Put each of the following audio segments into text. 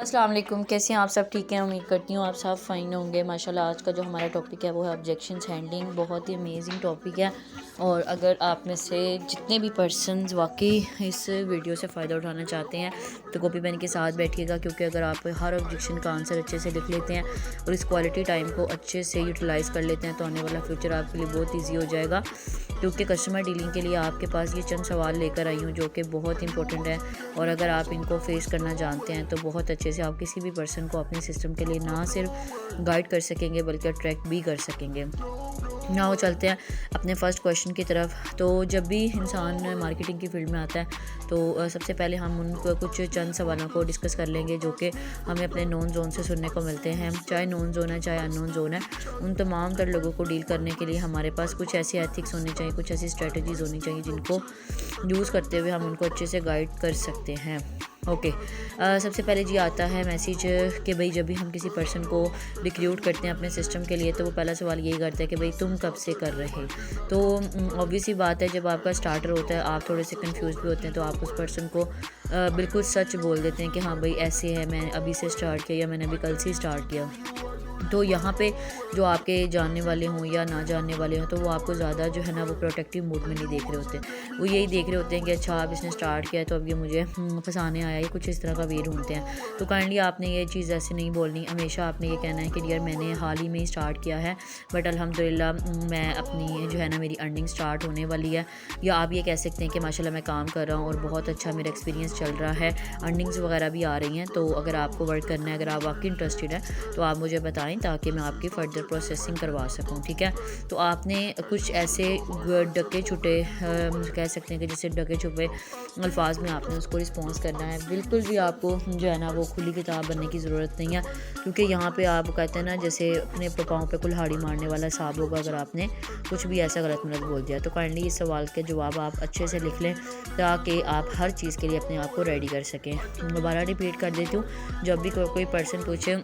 अस्सलाम वालेकुम, कैसे हैं आप सब? ठीक हैं, उम्मीद करती हूँ आप सब फ़ाइन होंगे। माशाल्लाह आज का जो हमारा टॉपिक है वो है ऑब्जेक्शंस हैंडलिंग। बहुत ही अमेजिंग टॉपिक है और अगर आप में से जितने भी पर्सनस वाकई इस वीडियो से फ़ायदा उठाना चाहते हैं तो कॉपी पेन के साथ बैठिएगा, क्योंकि अगर आप हर ऑब्जेक्शन का आंसर अच्छे से लिख लेते हैं और इस क्वालिटी टाइम को अच्छे से यूटिलाइज़ कर लेते हैं तो आने वाला फ्यूचर आपके लिए बहुत ईजी हो जाएगा। क्योंकि कस्टमर डीलिंग के लिए आपके पास ये चंद सवाल लेकर आई हूँ जो कि बहुत इंपॉर्टेंट है और अगर आप इनको फेस करना जानते हैं तो बहुत अच्छे से आप किसी भी पर्सन को अपने सिस्टम के लिए ना सिर्फ गाइड कर सकेंगे बल्कि अट्रैक्ट भी कर सकेंगे। ना वो चलते हैं अपने फ़र्स्ट क्वेश्चन की तरफ। तो जब भी इंसान मार्केटिंग की फील्ड में आता है तो सबसे पहले हम उनको कुछ चंद सवालों को डिस्कस कर लेंगे जो कि हमें अपने नॉन जोन से सुनने को मिलते हैं। चाहे नॉन जोन है चाहे अननोन जोन है, उन तमाम तर लोगों को डील करने के लिए हमारे पास कुछ ऐसे एथिक्स होने चाहिए, कुछ ऐसी स्ट्रेटजीज़ होनी चाहिए जिनको यूज़ करते हुए हम उनको अच्छे से गाइड कर सकते हैं। ओके सबसे पहले जी आता है मैसेज कि भाई जब भी हम किसी पर्सन को रिक्रूट करते हैं अपने सिस्टम के लिए तो वो पहला सवाल यही करता है कि भाई तुम कब से कर रहे। तो ऑब्वियस ही बात है, जब आपका स्टार्टर होता है आप थोड़े से कंफ्यूज भी होते हैं तो आप उस पर्सन को बिल्कुल सच बोल देते हैं कि हाँ भाई ऐसे है, मैंने अभी से स्टार्ट किया या मैंने अभी कल से स्टार्ट किया। तो यहाँ पे जो आपके जानने वाले हों या ना जानने वाले हों तो वो आपको ज़्यादा जो है ना वो प्रोटेक्टिव मूड में नहीं देख रहे होते। वो यही देख रहे होते हैं कि अच्छा आप इसने स्टार्ट किया तो अब ये मुझे फंसाने आया, ये कुछ इस तरह का वे ढूंढते हैं। तो काइंडली आपने ये चीज़ ऐसे नहीं बोलनी, हमेशा आपने ये कहना है कि यार मैंने हाल ही में ही स्टार्ट किया है बट अल्हम्दुलिल्लाह मैं अपनी जो है ना मेरी अर्निंग स्टार्ट होने वाली है। या आप ये कह सकते हैं कि माशाल्लाह मैं काम कर रहा हूँ और बहुत अच्छा मेरा एक्सपीरियंस चल रहा है, अर्निंग्स वगैरह भी आ रही हैं। तो अगर आपको वर्क करना है, अगर आप वाकई इंटरेस्टेड है तो आप मुझे बताएं ताकि मैं आपकी फ़र्दर प्रोसेसिंग करवा सकूं। ठीक है, तो आपने कुछ ऐसे डके छुटे कह सकते हैं कि जैसे डके छुपे अल्फाज में आपने उसको रिस्पॉन्स करना है। बिल्कुल भी आपको जो है ना वो खुली किताब बनने की ज़रूरत नहीं है, क्योंकि यहाँ पे आप कहते हैं ना जैसे अपने पाँव पे कुल्हाड़ी मारने वाला हिसाब होगा अगर आपने कुछ भी ऐसा गलत मलत बोल दिया। तो काइंडली इस सवाल के जवाब आप अच्छे से लिख लें ताकि आप हर चीज़ के लिए अपने आप को रेडी कर सकें। दोबारा रिपीट कर देती हूँ, जब भी कोई पर्सन पूछे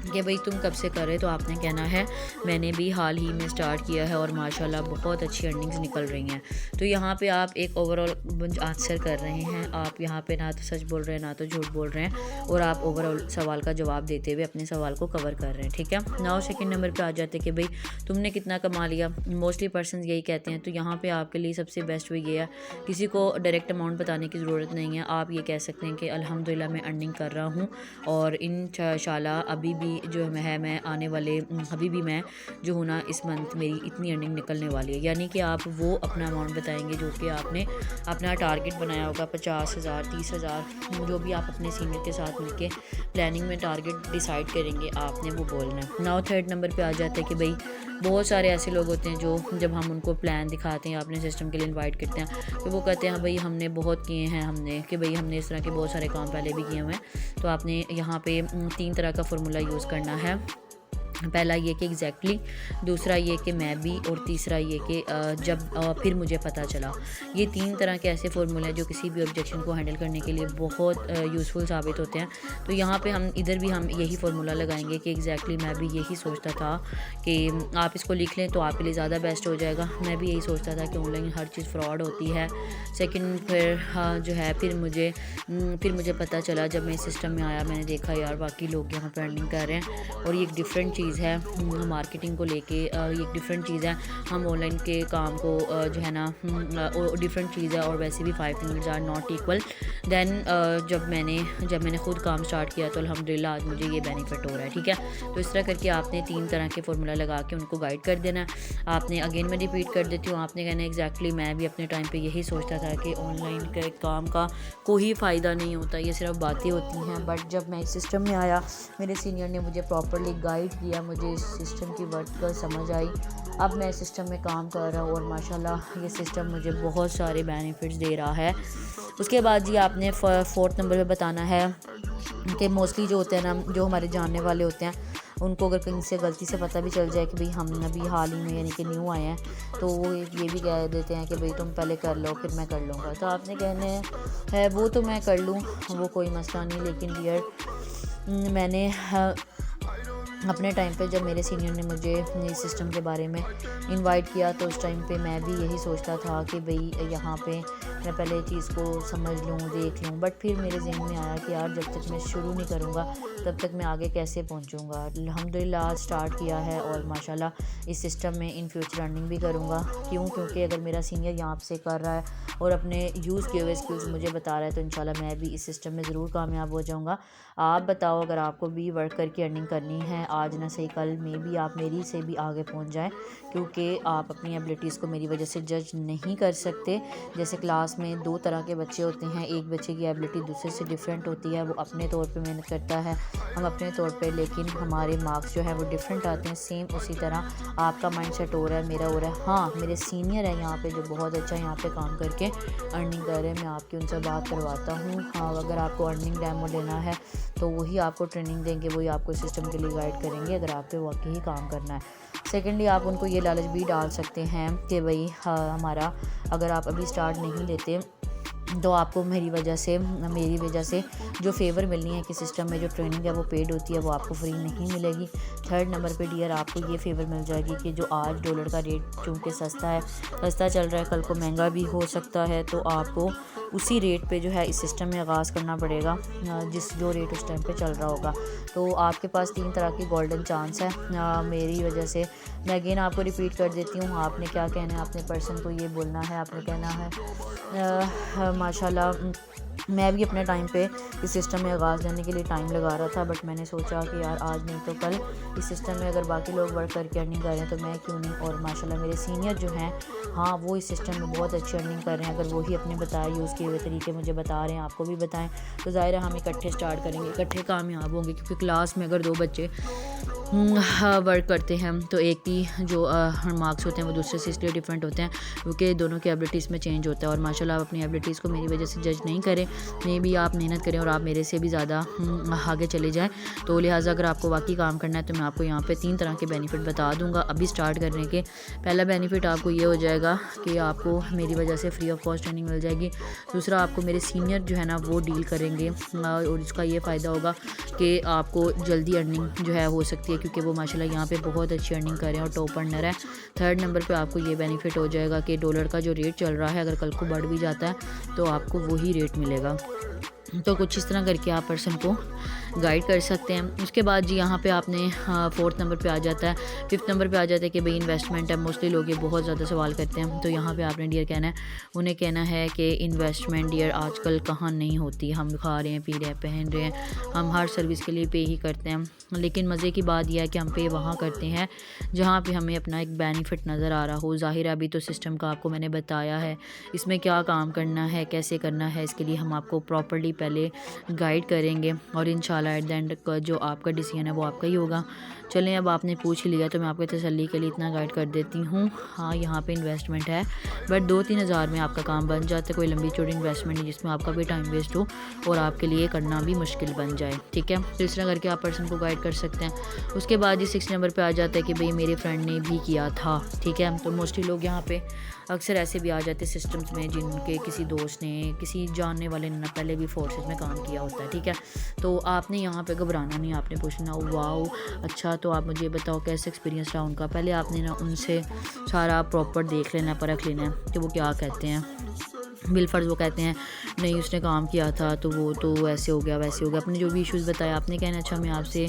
कि भाई तुम कब से कर रहे तो आपने कहना है मैंने भी हाल ही में स्टार्ट किया है और माशाल्लाह बहुत अच्छी अर्निंग्स निकल रही हैं। तो यहाँ पे आप एक ओवरऑल आंसर कर रहे हैं, आप यहाँ पे ना तो सच बोल रहे हैं ना तो झूठ बोल रहे हैं और आप ओवरऑल सवाल का जवाब देते हुए अपने सवाल को कवर कर रहे हैं। ठीक है, नाउ सेकंड नंबर पे आ जाते हैं कि भाई तुमने कितना कमा लिया। मोस्टली पर्सन यही कहते हैं, तो यहाँ पर आपके लिए सबसे बेस्ट वे ये है, किसी को डायरेक्ट अमाउंट बताने की ज़रूरत नहीं है। आप ये कह सकते हैं कि अल्हम्दुलिल्लाह मैं अर्निंग कर रहा हूँ और इंशाल्लाह अभी भी जो है मैं आने वाले अभी भी मैं जो हूँ ना इस मंथ मेरी इतनी अर्निंग निकलने वाली है। यानी कि आप वो अपना अमाउंट बताएंगे जो कि आपने अपना टारगेट बनाया होगा, 50,000 30,000 जो भी आप अपने सीनियर के साथ मिलके प्लानिंग में टारगेट डिसाइड करेंगे आपने वो बोलना है। नाउ थर्ड नंबर पे आ जाते हैं कि भाई बहुत सारे ऐसे लोग होते हैं जो जब हम उनको प्लान दिखाते हैं अपने सिस्टम के लिए इनवाइट करते हैं तो वो कहते हैं हाँ भाई हमने बहुत किए हैं, हमने कि भाई हमने इस तरह के बहुत सारे काम पहले भी किए हुए हैं। तो आपने यहाँ पे 3 तरह का फार्मूला यूज़ करना है। पहला ये कि एग्जैक्टली, दूसरा ये कि मैं भी, और तीसरा ये कि जब फिर मुझे पता चला। ये 3 तरह के ऐसे फार्मूले हैं जो किसी भी ऑब्जेक्शन को हैंडल करने के लिए बहुत यूज़फुल साबित होते हैं। तो यहाँ पे हम इधर भी हम यही फार्मूला लगाएंगे कि एग्जैक्टली मैं भी यही सोचता था कि आप इसको लिख लें तो आपके लिए ज़्यादा बेस्ट हो जाएगा। मैं भी यही सोचता था कि ऑनलाइन हर चीज़ फ्रॉड होती है। सेकेंड फिर जो है फिर मुझे पता चला जब मैं इस सिस्टम में आया, मैंने देखा यार बाकी लोग यहाँ पर अर्निंग कर रहे हैं और ये एक डिफरेंट चीज़ है मार्केटिंग को लेके। ये एक डिफरेंट चीज़ है, हम ऑनलाइन के काम को जो है ना डिफरेंट चीज़ है और वैसे भी 5 fingers are not equal. Then जब मैंने खुद काम स्टार्ट किया तो अल्हम्दुलिल्लाह आज मुझे ये बेनिफिट हो रहा है। ठीक है, तो इस तरह करके आपने 3 तरह के फार्मूला लगा के उनको गाइड कर देना है। आपने अगेन मैं रिपीट कर देती हूँ, आपने कहना एग्जैक्टली मैं भी अपने टाइम पे यही सोचता था कि ऑनलाइन के काम का कोई फ़ायदा नहीं होता, ये सिर्फ बातें होती हैं। बट जब मैं इस सिस्टम में आया मेरे सीनियर ने मुझे प्रॉपरली गाइड किया, मुझे इस सिस्टम की वर्क समझ आई। अब मैं इस सिस्टम में काम कर रहा हूँ और माशाल्लाह ये सिस्टम मुझे बहुत सारे बेनिफिट्स दे रहा है। उसके बाद जी आपने फोर्थ नंबर पे बताना है कि मोस्टली जो होते हैं ना, जो हमारे जानने वाले होते हैं, उनको अगर कहीं से गलती से पता भी चल जाए कि भाई हम अभी हाल ही में यानी कि न्यू आए हैं तो वो ये भी कह देते हैं कि भाई तुम पहले कर लो फिर मैं कर लूँगा। तो आपने कहने है वो तो मैं कर लूँ, वो कोई मसला नहीं, लेकिन डियर मैंने अपने टाइम पे जब मेरे सीनियर ने मुझे इस सिस्टम के बारे में इनवाइट किया तो उस टाइम पे मैं भी यही सोचता था कि भाई यहाँ पे मैं पहले ये चीज़ को समझ लूँ, देख लूँ। बट फिर मेरे ज़हन में आया कि यार जब तक मैं शुरू नहीं करूँगा तब तक मैं आगे कैसे पहुँचूँगा। अल्हम्दुलिल्लाह आज स्टार्ट किया है और माशाल्लाह इस सिस्टम में इन फ्यूचर अर्निंग भी करूँगा। क्योंकि अगर मेरा सीनियर यहाँ से कर रहा है और अपने यूज़ किए हुए स्किल्स मुझे बता रहा है तो इंशाल्लाह मैं भी इस सिस्टम में ज़रूर कामयाब हो जाऊँगा। आप बताओ, अगर आपको भी वर्क करके अर्निंग करनी है, आज ना सही कल में भी आप मेरी से भी आगे पहुंच जाएं, क्योंकि आप अपनी एबिलिटीज़ को मेरी वजह से जज नहीं कर सकते। जैसे क्लास में दो तरह के बच्चे होते हैं, एक बच्चे की एबिलिटी दूसरे से डिफरेंट होती है, वो अपने तौर पे मेहनत करता है, हम अपने तौर पे, लेकिन हमारे मार्क्स जो है वो डिफरेंट आते हैं। सेम उसी तरह आपका माइंड सेट हो रहा है, मेरा हो रहा है। हाँ, मेरे सीनियर है यहाँ पे जो बहुत अच्छा यहाँ पे काम करके अर्निंग कर रहे हैं, मैं आपकी उनसे बात करवाता हूँ। हाँ, अगर आपको अर्निंग डेमो लेना है तो वही आपको ट्रेनिंग देंगे, वही आपको सिस्टम के लिए गाइड करेंगे अगर आप पे वाकई ही काम करना है। सेकेंडली, आप उनको ये लालच भी डाल सकते हैं कि भाई हाँ, हमारा अगर आप अभी स्टार्ट नहीं लेते तो आपको मेरी वजह से जो फेवर मिलनी है कि सिस्टम में जो ट्रेनिंग है वो पेड होती है, वो आपको फ्री नहीं मिलेगी। थर्ड नंबर पे डियर, आपको ये फेवर मिल जाएगी कि जो आज डॉलर का रेट चूँकि सस्ता चल रहा है, कल को महंगा भी हो सकता है, तो आपको उसी रेट पे जो है इस सिस्टम में आगाज़ करना पड़ेगा जो रेट उस टाइम पे चल रहा होगा। तो आपके पास 3 तरह की गोल्डन चांस है मेरी वजह से। मैं अगेन आपको रिपीट कर देती हूँ, आपने क्या कहना है, अपने पर्सन को ये बोलना है, आपने कहना है माशाल्लाह मैं भी अपने टाइम पे इस सिस्टम में आगाज़ लेने के लिए टाइम लगा रहा था, बट मैंने सोचा कि यार आज नहीं तो कल इस सिस्टम में अगर बाकी लोग वर्क करके अर्निंग कर रहे हैं तो मैं क्यों नहीं। और माशाल्लाह मेरे सीनियर जो हैं, हाँ, वो इस सिस्टम में बहुत अच्छी अर्निंग कर रहे हैं। अगर वही अपने बताए यूज़ किए हुए तरीके मुझे बता रहे हैं, आपको भी बताएं, तो ज़ाहिर है हम इकट्ठे स्टार्ट करेंगे, इकट्ठे कामयाब होंगे। क्योंकि क्लास में अगर 2 बच्चे वर्क करते हैं तो एक की जो मार्क्स होते हैं वो दूसरे से इसलिए डिफरेंट होते हैं क्योंकि दोनों की एबिलिटीज़ में चेंज होता है। और माशाल्लाह आप अपनी एबिलिटीज़ को मेरी वजह से जज नहीं करें, मे भी आप मेहनत करें और आप मेरे से भी ज़्यादा आगे चले जाएं। तो लिहाजा अगर आपको वाकई काम करना है तो मैं आपको यहाँ पे 3 तरह के बेनिफिट बता दूँगा अभी स्टार्ट करने के। पहला बेनिफिट आपको ये हो जाएगा कि आपको मेरी वजह से फ्री ऑफ कॉस्ट ट्रेनिंग मिल जाएगी। दूसरा, आपको मेरे सीनियर जो है ना वो डील करेंगे और इसका ये फ़ायदा होगा कि आपको जल्दी अर्निंग जो है हो सकती है, क्योंकि वो माशाल्लाह यहाँ पे बहुत अच्छी अर्निंग कर रहे हैं और टॉप अर्नर है। थर्ड नंबर पे आपको ये बेनिफिट हो जाएगा कि डॉलर का जो रेट चल रहा है अगर कल को बढ़ भी जाता है तो आपको वही रेट मिलेगा। तो कुछ इस तरह करके आप पर्सन को गाइड कर सकते हैं। उसके बाद जी यहाँ पे आपने 4th नंबर पे आ जाता है, 5th नंबर पे आ जाता है कि भाई इन्वेस्टमेंट है। मोस्टली लोग ये बहुत ज़्यादा सवाल करते हैं, तो यहाँ पे आपने डियर कहना है, उन्हें कहना है कि इन्वेस्टमेंट डियर आजकल कहाँ नहीं होती। हम खा रहे हैं, पी रहे हैं, पहन रहे हैं, हम हर सर्विस के लिए पे ही करते हैं, लेकिन मज़े की बात यह है कि हम पे वहाँ करते हैं जहाँ पे हमें अपना एक बेनिफिट नज़र आ रहा हो। ज़ाहिर है अभी तो सिस्टम का आपको मैंने बताया है, इसमें क्या काम करना है, कैसे करना है, इसके लिए हम आपको प्रॉपर्ली पहले गाइड करेंगे और इंशाल्लाह एट द एंड का जो आपका डिसीजन है वो आपका ही होगा। चलें, अब आपने पूछ लिया तो मैं आपके तसल्ली के लिए इतना गाइड कर देती हूँ। हाँ, यहाँ पे इन्वेस्टमेंट है, बट 2-3 हज़ार में आपका काम बन जाता है। कोई लंबी चौड़ी इन्वेस्टमेंट नहीं जिसमें आपका भी टाइम वेस्ट हो और आपके लिए करना भी मुश्किल बन जाए, ठीक है। तो इस तरह करके आप पर्सन को गाइड कर सकते हैं। उसके बाद जी 6 नंबर पर आ जाता है कि भाई मेरे फ्रेंड ने भी किया था, ठीक है। तो मोस्टली लोग यहाँ पे अक्सर ऐसे भी आ जाते हैं सिस्टम्स में जिनके किसी दोस्त ने, किसी जानने वाले ने पहले भी फोर्सेस में काम किया होता है, ठीक है। तो आपने यहाँ पे घबराना नहीं, आपने पूछना वाओ अच्छा, तो आप मुझे बताओ कैसे एक्सपीरियंस रहा उनका। पहले आपने ना उनसे सारा प्रॉपर देख लेना, परख लेना है कि वो क्या कहते हैं। बिलफर्ज वो कहते हैं नहीं उसने काम किया था तो वो तो ऐसे हो गया वैसे हो गया, अपने जो भी इश्यूज़ बताया आपने कहना अच्छा मैं आपसे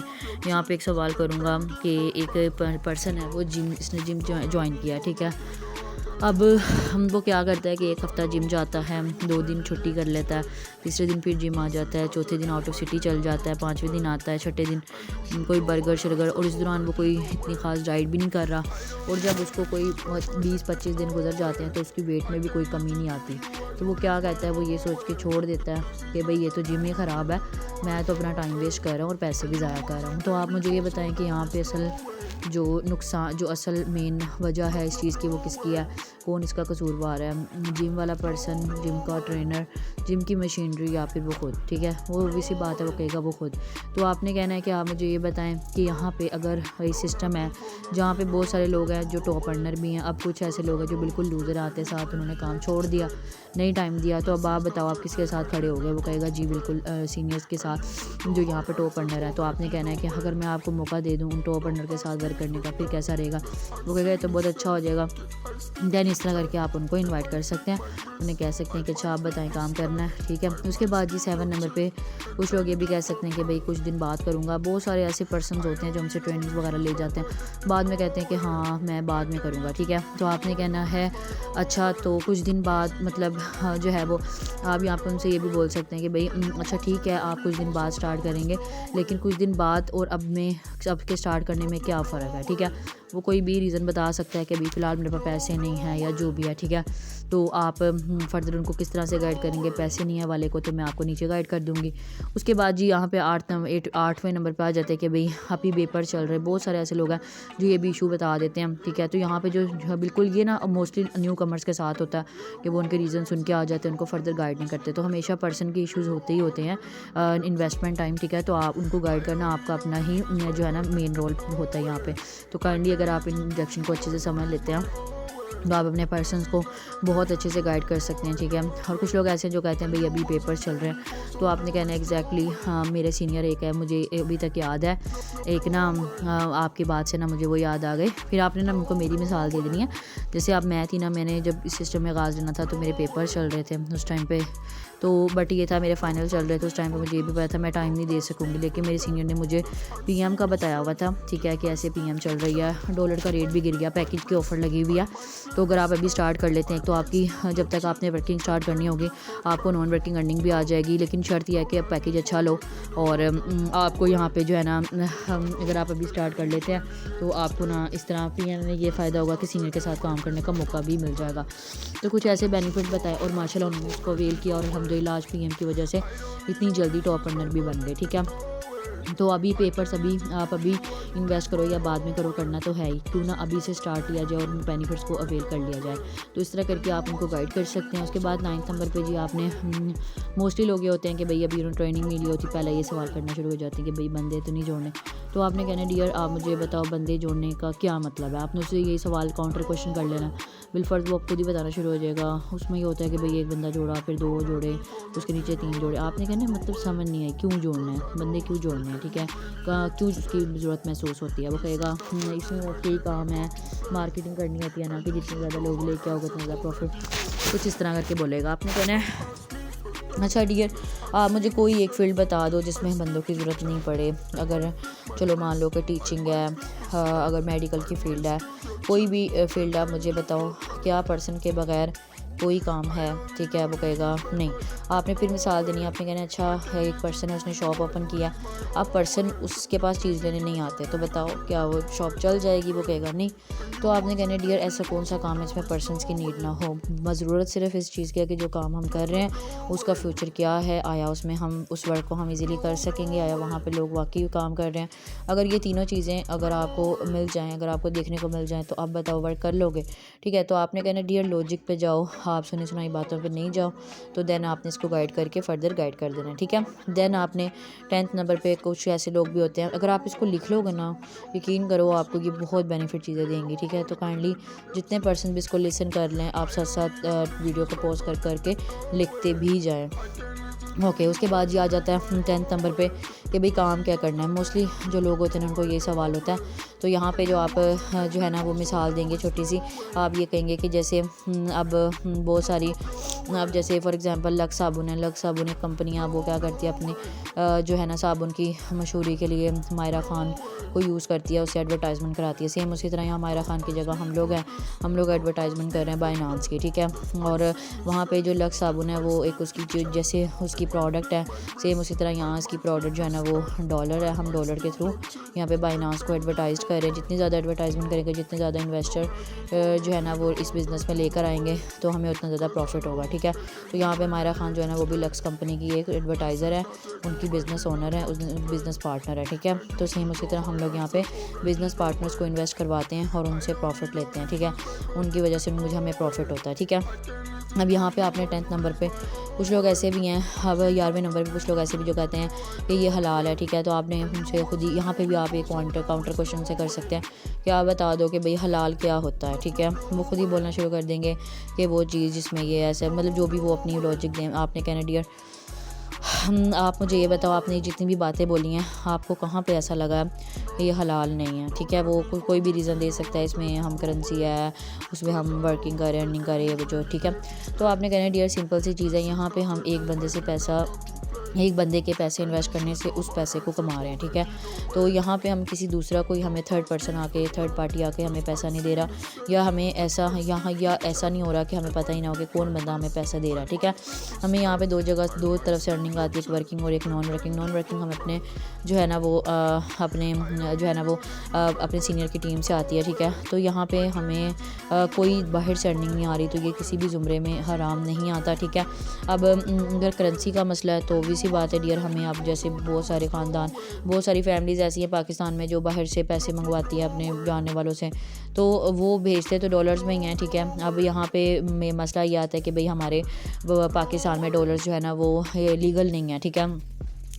यहाँ पे एक सवाल करूँगा कि एक पर्सन है वो इसने जिम ज्वाइन किया, ठीक है। अब हम वो क्या करता है कि 1 हफ़्ता जिम जाता है, 2 दिन छुट्टी कर लेता है, तीसरे दिन फिर जिम आ जाता है, चौथे दिन आउट ऑफ सिटी चल जाता है, 5वें दिन आता है, छठे दिन कोई बर्गर शर्गर, और इस दौरान वो कोई इतनी ख़ास डाइट भी नहीं कर रहा। और जब उसको कोई 20-25 दिन गुजर जाते हैं तो उसकी वेट में भी कोई कमी नहीं आती, तो वो क्या कहता है, वो ये सोच के छोड़ देता है कि भाई ये तो जिम ही ख़राब है, मैं तो अपना टाइम वेस्ट कर रहा हूँ और पैसे भी ज़ाया कर रहा हूँ। तो आप मुझे ये बताएं कि यहाँ पे असल मेन वजह है इस चीज़ की वो किसकी है, कौन इसका कसूरवार है, जिम वाला पर्सन, जिम का ट्रेनर, जिम की मशीनरी, या फिर वो खुद, ठीक है। वो भी सी बात है, वो कहेगा वो खुद। तो आपने कहना है कि आप मुझे ये बताएं कि यहाँ पे अगर ये सिस्टम है जहाँ पे बहुत सारे लोग हैं जो टॉप अर्नर भी हैं, अब कुछ ऐसे लोग हैं जो बिल्कुल लूज़र आते साथ उन्होंने काम छोड़ दिया, नहीं टाइम दिया, तो अब आप बताओ आप किसके साथ खड़े हो गए। वो कहेगा जी बिल्कुल सीनियर्स के साथ जो यहाँ पे टॉप अर्नर है। तो आपने कहना है कि अगर मैं आपको मौका दे दूँ उन टॉप अर्नर के साथ वर्क करने का, फिर कैसा रहेगा। वो कहेगा तो बहुत अच्छा हो जाएगा। दैन इस तरह करके आप उनको इनवाइट कर सकते हैं, उन्हें कह सकते हैं कि अच्छा आप बताएं काम करना है, ठीक है। उसके बाद जी 7 नंबर पे कुछ लोग ये भी कह सकते हैं कि भाई कुछ दिन बाद करूँगा। बहुत सारे ऐसे पर्सनस होते हैं जो हमसे ट्रेनिंग्स वगैरह ले जाते हैं, बाद में कहते हैं कि हाँ मैं बाद में करूँगा, ठीक है। तो आपने कहना है अच्छा तो कुछ दिन बाद मतलब जो है वो आप यहाँ पर उनसे ये भी बोल सकते हैं कि भाई अच्छा ठीक है आप कुछ दिन बाद स्टार्ट करेंगे, लेकिन कुछ दिन बाद और अब के स्टार्ट करने में क्या फ़र्क है, ठीक है। वो कोई भी रीज़न बता सकता है कि अभी फ़िलहाल मेरे पास पैसे नहीं हैं या जो भी है, ठीक है। तो आप फर्दर उनको किस तरह से गाइड करेंगे, पैसे नहीं है वाले को तो मैं आपको नीचे गाइड कर दूँगी। उसके बाद जी यहाँ पे 8वें नंबर पे आ जाते हैं कि भाई अभी पेपर चल रहे हैं। बहुत सारे ऐसे लोग हैं जो ये भी इशू बता देते हैं, ठीक है। तो यहाँ पे जो बिल्कुल ये ना मोस्टली न्यू कमर्स के साथ होता है कि वो उनके रीज़न सुन के आ जाते हैं, उनको फर्दर गाइड नहीं करते। तो हमेशा पर्सन के इश्यूज़ होते ही होते हैं इन्वेस्टमेंट टाइम, ठीक है। तो आप उनको गाइड करना आपका अपना ही जो है ना मेन रोल होता है यहाँ पे। तो काइंडली अगर आप इन इंजेक्शन को अच्छे से समझ लेते हैं तो आप अपने पर्सन्स को बहुत अच्छे से गाइड कर सकते हैं, ठीक है। और कुछ लोग ऐसे हैं जो कहते हैं भाई अभी पेपर्स चल रहे हैं, तो आपने कहना है एग्जैक्टली हाँ मेरे सीनियर एक है, मुझे अभी तक याद है एक ना आपकी बात से ना मुझे वो याद आ गए। फिर आपने ना उनको मेरी मिसाल दे देनी है। जैसे आप मैं थी ना, मैंने जब इस सिस्टम में आगाज़ लेना था तो मेरे पेपर चल रहे थे उस टाइम पे, तो बट ये था मेरे फाइनल चल रहे थे उस टाइम पे, मुझे ये भी पता था मैं टाइम नहीं दे सकूँगी, लेकिन मेरे सीनियर ने मुझे पीएम का बताया हुआ था, ठीक है, कि ऐसे पीएम चल रही है, डॉलर का रेट भी गिर गया, पैकेज की ऑफ़र लगी हुई है। तो अगर आप अभी स्टार्ट कर लेते हैं तो आपकी जब तक आपने वर्किंग स्टार्ट करनी होगी आपको नॉन वर्किंग अर्निंग भी आ जाएगी, लेकिन शर्त यह है कि आप पैकेज अच्छा लो। और आपको यहाँ पे जो है ना अगर आप अभी स्टार्ट कर लेते हैं तो आपको ना इस तरह पीएम में ये फ़ायदा होगा कि सीनियर के साथ काम करने का मौका भी मिल जाएगा। तो कुछ ऐसे बेनिफिट बताए और माशाल्लाह उन्होंने उसको अवेल किया और अल्हम्दुलिल्लाह आज पीएम की वजह से इतनी जल्दी टॉप अर्नर भी बन गए, ठीक है। तो अभी पेपर्स अभी आप अभी इन्वेस्ट करो या बाद में करो, करना तो है ही, क्यों ना अभी से स्टार्ट किया जाए और उन बेनिफिट्स को अवेल कर लिया जाए। तो इस तरह करके आप उनको गाइड कर सकते हैं। उसके बाद 9 नंबर पे जी आपने मोस्टली लोग ये होते हैं कि भाई अभी उन्होंने ट्रेनिंग मिली होती, पहले ये सवाल करना शुरू हो जाते हैं कि भाई बंदे तो नहीं जोड़ने। तो आपने कहना डियर आप मुझे बताओ बंदे जोड़ने का क्या मतलब है। आपने उससे यही सवाल काउंटर क्वेश्चन कर लेना, बिलफर्ज वो खुद ही बताना शुरू हो जाएगा। उसमें ये होता है कि भाई एक बंदा जोड़ा, फिर 2 जोड़े, उसके नीचे 3 जोड़े। आपने कहना मतलब समझ नहीं आई क्यों जोड़ना है, बंदे क्यों जोड़ने हैं, ठीक है, क्यों उसकी ज़रूरत महसूस होती है। वो कहेगा इसमें ओके काम है, मार्केटिंग करनी होती है ना कि जितने ज़्यादा लोग लेके आओगे उतना ज़्यादा प्रॉफिट, कुछ इस तरह करके बोलेगा। आपने कहना है अच्छा डियर आप मुझे कोई एक फ़ील्ड बता दो जिसमें बंदों की ज़रूरत नहीं पड़े। अगर चलो मान लो कि टीचिंग है, अगर मेडिकल की फ़ील्ड है, कोई भी फ़ील्ड आप मुझे बताओ, क्या पर्सन के बगैर कोई काम है, ठीक है। वो कहेगा नहीं। आपने फिर मिसाल देनी है, आपने कहना अच्छा एक पर्सन है उसने शॉप ओपन किया, अब पर्सन उसके पास चीज़ लेने नहीं आते, तो बताओ क्या वो शॉप चल जाएगी। वो कहेगा नहीं। तो आपने कहना डियर ऐसा कौन सा काम है जिसमें पर्सनस की नीड ना हो, ज़रूरत सिर्फ इस चीज़ की है कि जो काम हम कर रहे हैं उसका फ्यूचर क्या है, आया उसमें हम उस वर्क को हम इजीली कर सकेंगे, आया वहाँ पे लोग वाकई काम कर रहे हैं। अगर ये तीनों चीज़ें अगर आपको मिल जाएँ, अगर आपको देखने को मिल जाएँ तो आप बताओ वर्क कर लोगे, ठीक है। तो आपने कहना डियर लॉजिक पे जाओ, आप सुनी सुनाई बातों पे नहीं जाओ। तो देन आपने इसको गाइड करके फर्दर गाइड कर देना, ठीक है। देन आपने 10th नंबर पे कुछ ऐसे लोग भी होते हैं, अगर आप इसको लिख लोगे ना यकीन करो आपको ये बहुत बेनिफिट चीज़ें देंगी, ठीक है। तो काइंडली जितने पर्सन भी इसको लिसन कर लें, आप साथ साथ वीडियो को पॉज कर करके लिखते भी जाएँ। ओके उसके बाद ये आ जाता है 10th नंबर पे कि भाई काम क्या करना है। मोस्टली जो लोग होते हैं उनको यही सवाल होता है। तो यहाँ पे जो आप जो है ना वो मिसाल देंगे छोटी सी, आप ये कहेंगे कि जैसे अब बहुत सारी अब जैसे फॉर एग्जांपल लक्स साबुन है, लक्स साबुन एक कंपनी है, वो क्या करती है अपनी जो है ना साबुन की मशहूरी के लिए मायरा खान को यूज़ करती है, उससे एडवर्टाइजमेंट कराती है। सेम उसी तरह यहाँ मायरा खान की जगह हम लोग हैं, हम लोग एडवर्टाइजमेंट कर रहे हैं बाइनांस की, ठीक है। और वहाँ पे जो लक्स साबुन है वो एक उसकी जो जैसे उसकी प्रोडक्ट है, सेम उसी तरह यहाँ इसकी प्रोडक्ट जो है ना वो डॉलर है। हम डॉलर के थ्रू यहाँ पे बाइनांस को एडवर्टाइज कर रहे हैं। जितनी ज़्यादा एडवर्टाइजमेंट करेंगे, जितने ज़्यादा इन्वेस्टर जो है ना वो इस बिज़नेस में लेकर आएंगे तो हमें उतना ज़्यादा प्रॉफिट होगा, ठीक है। तो यहाँ पे मायरा खान जो है ना वो भी लक्स कंपनी की एक एडवर्टाइज़र है, उनकी बिज़नेस ओनर है, बिज़नेस पार्टनर है, ठीक है। तो सेम उसी तरह हम लोग यहाँ पे बिज़नेस पार्टनर्स को इन्वेस्ट करवाते हैं और उनसे प्रॉफिट लेते हैं, ठीक है। उनकी वजह से मुझे हमें प्रॉफिट होता है, ठीक है। अब यहाँ पे आपने 10th नंबर पे कुछ लोग ऐसे भी हैं, अब 11वें नंबर पे कुछ लोग ऐसे भी जो कहते हैं कि ये हलाल है, ठीक है। तो आपने उनसे खुद ही यहाँ पे भी आप एक काउंटर क्वेश्चन से कर सकते हैं कि आप बता दो कि भाई हलाल क्या होता है, ठीक है। वो खुद ही बोलना शुरू कर देंगे कि वो चीज़ जिसमें ये ऐसा मतलब जो भी वो अपनी लॉजिक दें। आपने कहना डियर आप मुझे ये बताओ, आपने जितनी भी बातें बोली हैं आपको कहाँ पे ऐसा लगा कि ये हलाल नहीं है? ठीक है, वो कोई भी रीज़न दे सकता है, इसमें हम करेंसी है, उसमें हम वर्किंग कर रहे हैं, अर्निंग कर रहे हैं, वो जो ठीक है। तो आपने कहना है डियर सिंपल सी चीज़ है, यहाँ पे हम एक बंदे के पैसे इन्वेस्ट करने से उस पैसे को कमा रहे हैं, ठीक है। तो यहाँ पे हम किसी दूसरा कोई हमें थर्ड पार्टी आके हमें पैसा नहीं दे रहा, या हमें ऐसा नहीं हो रहा कि हमें पता ही ना हो कि कौन बंदा हमें पैसा दे रहा है, ठीक है। हमें यहाँ पे दो तरफ से अर्निंग आती है, एक वर्किंग और एक नॉन वर्किंग हम अपने जो है ना वो अपने सीनियर की टीम से आती है, ठीक है। तो यहाँ पे हमें कोई बाहर से अर्निंग नहीं आ रही, तो ये किसी भी ज़ुमरे में हराम नहीं आता, ठीक है। अब अगर करेंसी का मसला है तो सी बात है डियर, हमें अब जैसे बहुत सारे ख़ानदान, बहुत सारी फैमिलीज़ ऐसी हैं पाकिस्तान में जो बाहर से पैसे मंगवाती है अपने जानने वालों से, तो वो भेजते तो डॉलर्स में ही हैं, ठीक है। अब यहाँ पे में मसला ये आता है कि भाई हमारे पाकिस्तान में डॉलर्स जो है ना वो लीगल नहीं है, ठीक है।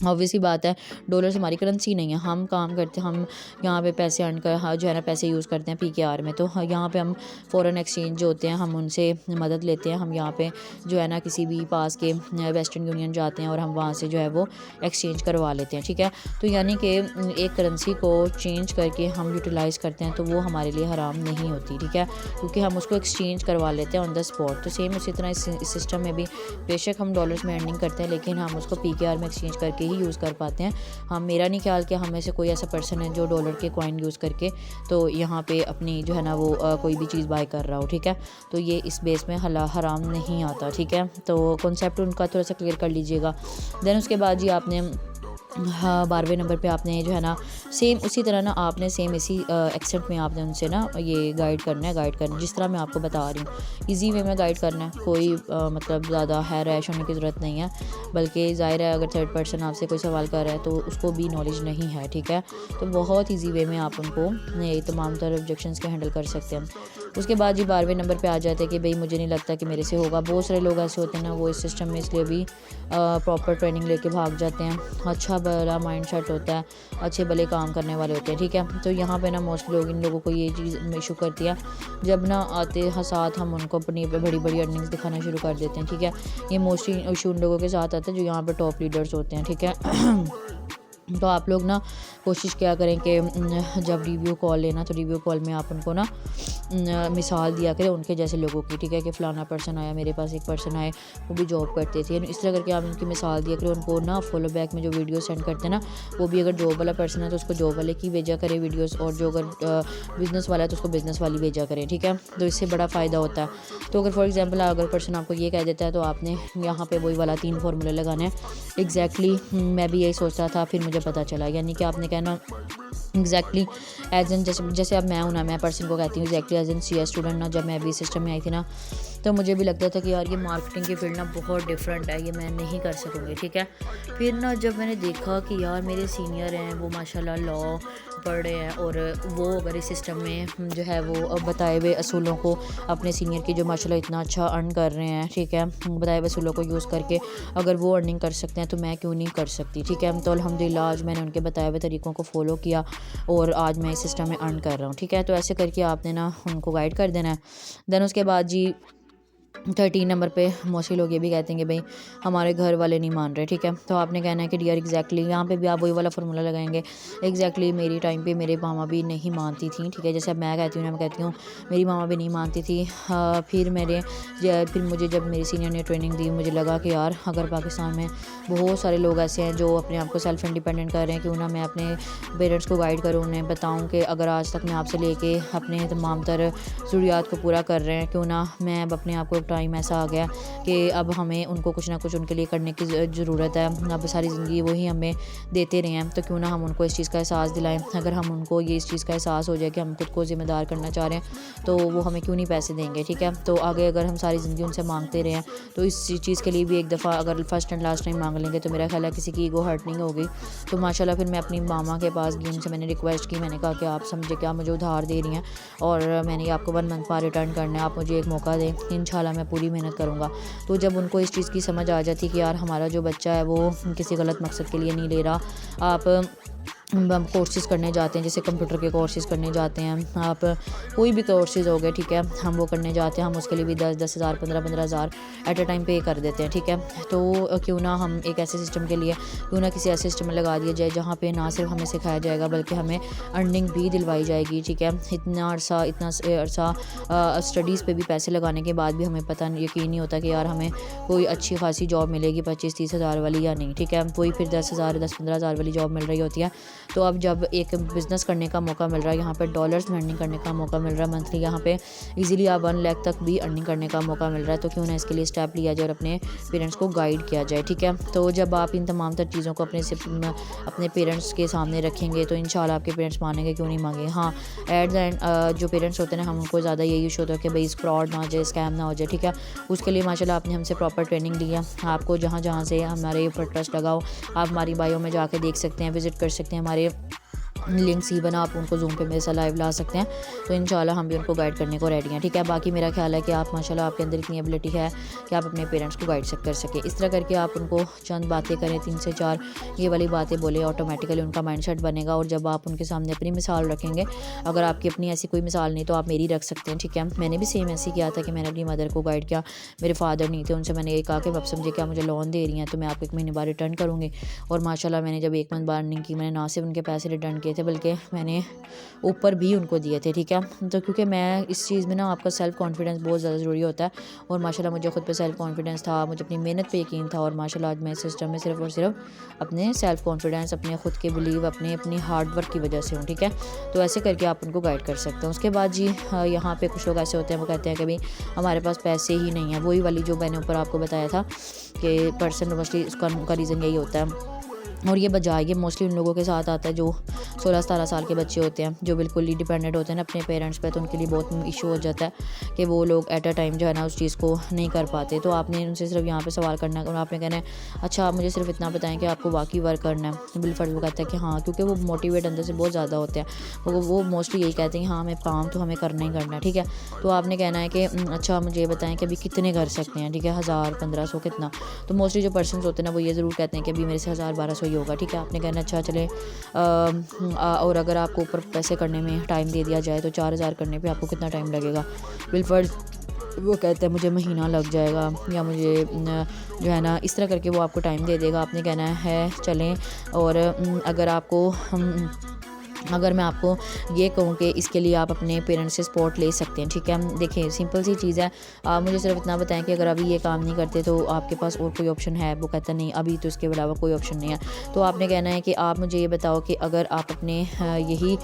ऑब्वियसली बात है, डॉलर्स हमारी करेंसी नहीं है। हम काम करते हैं, हम यहाँ पे पैसे अर्न कर जो है ना पैसे यूज़ करते हैं PKR में, तो यहाँ पे हम फ़ॉरेन एक्सचेंज जो होते हैं हम उनसे मदद लेते हैं। हम यहाँ पे जो है ना किसी भी पास के वेस्टर्न यूनियन जाते हैं और हम वहाँ से जो है वो एक्सचेंज करवा लेते हैं, ठीक है। तो यानी कि एक करेंसी को चेंज करके हम यूटिलाइज़ करते हैं तो वो हमारे लिए हराम नहीं होती, ठीक है, क्योंकि हम उसको एक्सचेंज करवा लेते हैं ऑन द स्पॉट। तो सेम उसी तरह इस सिस्टम में भी बेशक हम डॉलर्स में अर्निंग करते हैं, लेकिन हम उसको PKR में एक्सचेंज करके यूज़ कर पाते हैं। हम मेरा नहीं ख्याल कि हम में से कोई ऐसा पर्सन है जो डॉलर के कॉइन यूज़ करके तो यहाँ पे अपनी जो है ना वो कोई भी चीज़ बाय कर रहा हो, ठीक है। तो ये इस बेस में हराम नहीं आता, ठीक है। तो कॉन्सेप्ट उनका थोड़ा सा क्लियर कर लीजिएगा। देन उसके बाद जी आपने 12वें नंबर पे आपने जो है ना सेम उसी तरह ना आपने सेम इसी एक्सेंट में आपने उनसे ना ये गाइड करना जिस तरह मैं आपको बता रही हूँ, इजी वे में गाइड करना है। कोई मतलब ज़्यादा है रैश होने की ज़रूरत नहीं है, बल्कि ज़ाहिर है अगर थर्ड पर्सन आपसे कोई सवाल कर रहा है तो उसको भी नॉलेज नहीं है, ठीक है। तो बहुत ईजी वे में आप उनको ये तमाम तरह ऑब्जेक्शंस के हैंडल कर सकते हैं। उसके बाद जी 12वें नंबर पे आ जाते हैं कि भाई मुझे नहीं लगता कि मेरे से होगा। बहुत सारे लोग ऐसे होते हैं ना वो इस सिस्टम में इसलिए भी प्रॉपर ट्रेनिंग लेके भाग जाते हैं। अच्छा भला माइंड सेट होता है, अच्छे भले काम करने वाले होते हैं, ठीक है। तो यहाँ पे ना मोस्ट लोग इन लोगों को ये चीज़ इशू करती है, जब ना आते साथ हम उनको अपनी बड़ी बड़ी अर्निंग्स दिखाना शुरू कर देते हैं, ठीक है। ये मोस्टली इशू उन लोगों के साथ आता है जो यहाँ पे टॉप लीडर्स होते हैं, ठीक है। तो आप लोग ना कोशिश क्या करें कि जब रिव्यू कॉल लेना तो रिव्यू कॉल में आप उनको ना मिसाल दिया करें उनके जैसे लोगों की, ठीक है, कि फ़लाना पर्सन आया, मेरे पास एक पर्सन आए वो भी जॉब करते थे, इस तरह करके आप उनकी मिसाल दिया करें। उनको ना फॉलो बैक में जो वीडियो सेंड करते हैं ना वो भी अगर जॉब वाला पर्सन है तो उसको जॉब वाले की भेजा करें वीडियोज़, और जो अगर बिज़नेस वाला है तो उसको बिज़नेस वाली भेजा करें, ठीक है। तो इससे बड़ा फ़ायदा होता है। तो अगर फॉर एग्जाम्पल अगर पर्सन आपको ये कह देता है तो आपने यहाँ पर वही वाला 3 फार्मूले लगाने हैं। एग्जैक्टली मैं भी यही सोचता था, फिर मुझे पता चला, यानी कि आपने कहना एग्जैक्टली एज एन जैसे अब मैं हूँ ना, मैं पर्सन को कहती हूँ exactly as an CS student ना, जब मैं भी सिस्टम में आई थी ना तो मुझे भी लगता था कि यार ये मार्केटिंग की फील्ड ना बहुत डिफरेंट है, ये मैं नहीं कर सकूँगी, ठीक है। फिर ना जब मैंने देखा कि यार मेरे सीनियर हैं वो माशाल्लाह लॉ पढ़ रहे हैं और वो अगर इस सिस्टम में जो है वो बताए हुए असूलों को अपने सीनियर की जो माशाल्लाह इतना अच्छा अर्न कर रहे हैं, ठीक है, बताए हुए असूलों को यूज़ करके अगर वो अर्निंग कर सकते हैं तो मैं क्यों नहीं कर सकती, ठीक है। तो अल्हम्दुलिल्लाह आज मैंने उनके बताए हुए तरीक़ों को फॉलो किया और आज मैं इस सिस्टम में अर्न कर रहा हूँ, ठीक है। तो ऐसे करके आपने ना उनको गाइड कर देना है। देन उसके बाद जी 13 नंबर पे मोस्टली लोग ये भी कहते हैं कि भाई हमारे घर वाले नहीं मान रहे, ठीक है। तो आपने कहना है कि डियर एग्जैक्टली यहाँ पे भी आप वही वाला फार्मूला लगाएंगे। एग्जैक्टली मेरी टाइम पे मेरे मामा भी नहीं मानती थी, ठीक है। जैसे अब मैं कहती हूँ मैं कहती हूँ मेरी मामा भी नहीं मानती थी। फिर मुझे जब मेरी सीनियर ने ट्रेनिंग दी मुझे लगा कि यार अगर पाकिस्तान में बहुत सारे लोग ऐसे हैं जो अपने आप को सेल्फ इंडिपेंडेंट कर रहे हैं, क्यों ना मैं अपने पेरेंट्स को गाइड करूँ, उन्हें बताऊँ कि अगर आज तक मैं आपसे लेके अपने तमाम तरह ज़रूरियात को पूरा कर रहे हैं, क्यों ना मैं अब अपने आप को टाइम ऐसा आ गया कि अब हमें उनको कुछ ना कुछ उनके लिए करने की ज़रूरत है। अब सारी ज़िंदगी वही हमें देते रहे हैं, तो क्यों ना हम उनको इस चीज़ का एहसास दिलाएं। अगर हम उनको ये इस चीज़ का एहसास हो जाए कि हम खुद को ज़िम्मेदार करना चाह रहे हैं तो वो हमें क्यों नहीं पैसे देंगे, ठीक है। तो आगे अगर हम सारी ज़िंदगी उनसे मांगते रहे हैं तो इस चीज़ के लिए भी एक दफ़ा अगर फर्स्ट एंड लास्ट टाइम मांग लेंगे तो मेरा ख्याल है किसी की ईगो हर्ट नहीं होगी। तो माशाल्लाह फिर मैं अपनी मामा के पास गई, उनसे मैंने रिक्वेस्ट की, मैंने कहा कि आप समझे क्या मुझे उधार दे रही हैं और मैंने आपको 1 मंथ बाद रिटर्न करना है, आप मुझे एक मौका दें, इंशाल्लाह मैं पूरी मेहनत करूँगा। तो जब उनको इस चीज़ की समझ आ जाती कि यार हमारा जो बच्चा है वो किसी गलत मकसद के लिए नहीं ले रहा, आप हम कोर्सेज़ करने जाते हैं, जैसे कंप्यूटर के कोर्सेज़ करने जाते हैं, आप कोई भी कोर्सेज़ हो गए, ठीक है, हम वो करने जाते हैं, हम उसके लिए भी 10-10 हज़ार 15-15 हज़ार एट अ टाइम पे कर देते हैं, ठीक है। तो क्यों ना हम एक ऐसे सिस्टम के लिए क्यों ना किसी ऐसे सिस्टम में लगा दिया जाए जहाँ पे ना सिर्फ हमें सिखाया जाएगा बल्कि हमें अर्निंग भी दिलवाई जाएगी, ठीक है। इतना अरसा स्टडीज़ पे भी पैसे लगाने के बाद भी हमें पता यकीन नहीं होता कि यार हमें कोई अच्छी खासी जॉब मिलेगी 25-30 हज़ार वाली या नहीं, ठीक है। कोई फिर 10 हज़ार 10-15 हज़ार वाली जॉब मिल रही होती है। तो अब जब एक बिज़नेस करने का मौका मिल रहा है, यहाँ पे डॉलर्स में अर्निंग करने का मौका मिल रहा है मंथली, यहाँ पे इजीली आप 1 लाख तक भी अर्निंग करने का मौका मिल रहा है, तो क्यों ना इसके लिए स्टेप लिया जाए और अपने पेरेंट्स को गाइड किया जाए, ठीक है। तो जब आप इन तमाम तर चीज़ों को अपने पेरेंट्स के सामने रखेंगे तो इंशाल्लाह आपके पेरेंट्स मानेंगे, क्यों नहीं मांगे। हाँ, एट द एंड जो पेरेंट्स होते हैं हम उनको ज़्यादा यही इशू होता है कि भाई फ्रॉड ना हो जाए, स्कैम ना हो जाए, ठीक है। उसके लिए माशाल्लाह आपने हमसे प्रॉपर ट्रेनिंग ली है। आपको जहाँ जहाँ से हमारे ऊपर ट्रस्ट लगाओ, आप हमारी बायो में जाके देख सकते हैं, विज़िट कर सकते हैं, हमारे लिंक्स ही बना आप उनको जूम पे मेरे साथ लाइव ला सकते हैं। तो इंशाल्लाह हम भी उनको गाइड करने को रेडी हैं, ठीक है। बाकी मेरा ख्याल है कि आप माशाल्लाह आपके अंदर इतनी एबिलिटी है कि आप अपने पेरेंट्स को गाइड कर सकें। इस तरह करके आप उनको चंद बातें करें, 3 से 4 ये वाली बातें बोले, ऑटोमेटिकली उनका माइंडसेट बनेगा। और जब आप उनके सामने अपनी मिसाल रखेंगे, अगर आपकी अपनी ऐसी कोई मिसाल नहीं तो आप मेरी रख सकते हैं, ठीक है। मैंने भी सेम ऐसे किया था कि मैंने अपनी मदर को गाइड किया, मेरे फादर नहीं थे, उनसे मैंने ये कहा कि अब समझे क्या मुझे लोन दे रही हैं तो मैं आपको 1 महीने बाद रिटर्न करूँगी। और माशाल्लाह मैंने जब 1 मंथ बाद अर्निंग की, मैंने ना सिर्फ उनके पैसे रिटर्न किए थे बल्कि मैंने ऊपर भी उनको दिए थे, ठीक है। तो क्योंकि मैं इस चीज़ में ना आपका सेल्फ़ कॉन्फिडेंस बहुत ज़्यादा ज़रूरी होता है। और माशाल्लाह मुझे खुद पे सेल्फ़ कॉन्फिडेंस था, मुझे अपनी मेहनत पे यकीन था। और माशाल्लाह आज मैं इस सिस्टम में सिर्फ़ और सिर्फ अपने सेल्फ़ कॉन्फिडेंस, अपने खुद के बिलीव, अपनी हार्ड वर्क की वजह से हूँ, ठीक है। तो ऐसे करके आप उनको गाइड कर सकते हैं। उसके बाद जी यहाँ पे कुछ लोग ऐसे होते हैं, वो कहते हैं कि भाई हमारे पास पैसे ही नहीं है। वही वाली जो मैंने ऊपर आपको बताया था कि पर्सन मोस्टली उसका रीज़न यही होता है। और ये बजाय ये मोस्टली उन लोगों के साथ आता है जो 16-17 साल के बच्चे होते हैं, जो बिल्कुल ही डिपेंडेंट होते हैं ना अपने पेरेंट्स पे। तो उनके लिए बहुत इशू हो जाता है कि वो लोग एट अ टाइम जो है ना उस चीज़ को नहीं कर पाते। तो आपने उनसे सिर्फ यहाँ पे सवाल करना है और आपने कहना है अच्छा आप मुझे सिर्फ इतना बताएं कि आपको वाकई वर्क करना है। बिलफर्ज वो कहता है कि हाँ, क्योंकि वो मोटिवेट अंदर से बहुत ज़्यादा होते हैं। वो मोस्टली यही कहते हैं कि हाँ हमें काम तो हमें करना ही करना है, ठीक है। तो आपने कहना है कि अच्छा मुझे ये बताएं कि अभी कितने कर सकते हैं, ठीक है, 1000 1500 कितना। तो मोस्टली जो पर्सन होते हैं ना वो ये ज़रूर कहते हैं कि अभी मेरे से 1000-1200 ही होगा, ठीक है। आपने कहना अच्छा चले और अगर आपको ऊपर पैसे करने में टाइम दे दिया जाए तो 4000 करने पे आपको कितना टाइम लगेगा। बिलफर्ज वो कहते हैं मुझे महीना लग जाएगा या मुझे जो है ना इस तरह करके वो आपको टाइम दे देगा। आपने कहना है चलें। और अगर मैं आपको ये कहूँ कि इसके लिए आप अपने पेरेंट्स से सपोर्ट ले सकते हैं, ठीक है। देखिए सिंपल सी चीज़ है, आप मुझे सिर्फ इतना बताएं कि अगर अभी ये काम नहीं करते तो आपके पास और कोई ऑप्शन है। वो कहता नहीं अभी तो इसके अलावा कोई ऑप्शन नहीं है। तो आपने कहना है कि आप मुझे ये बताओ कि अगर आप अपने यही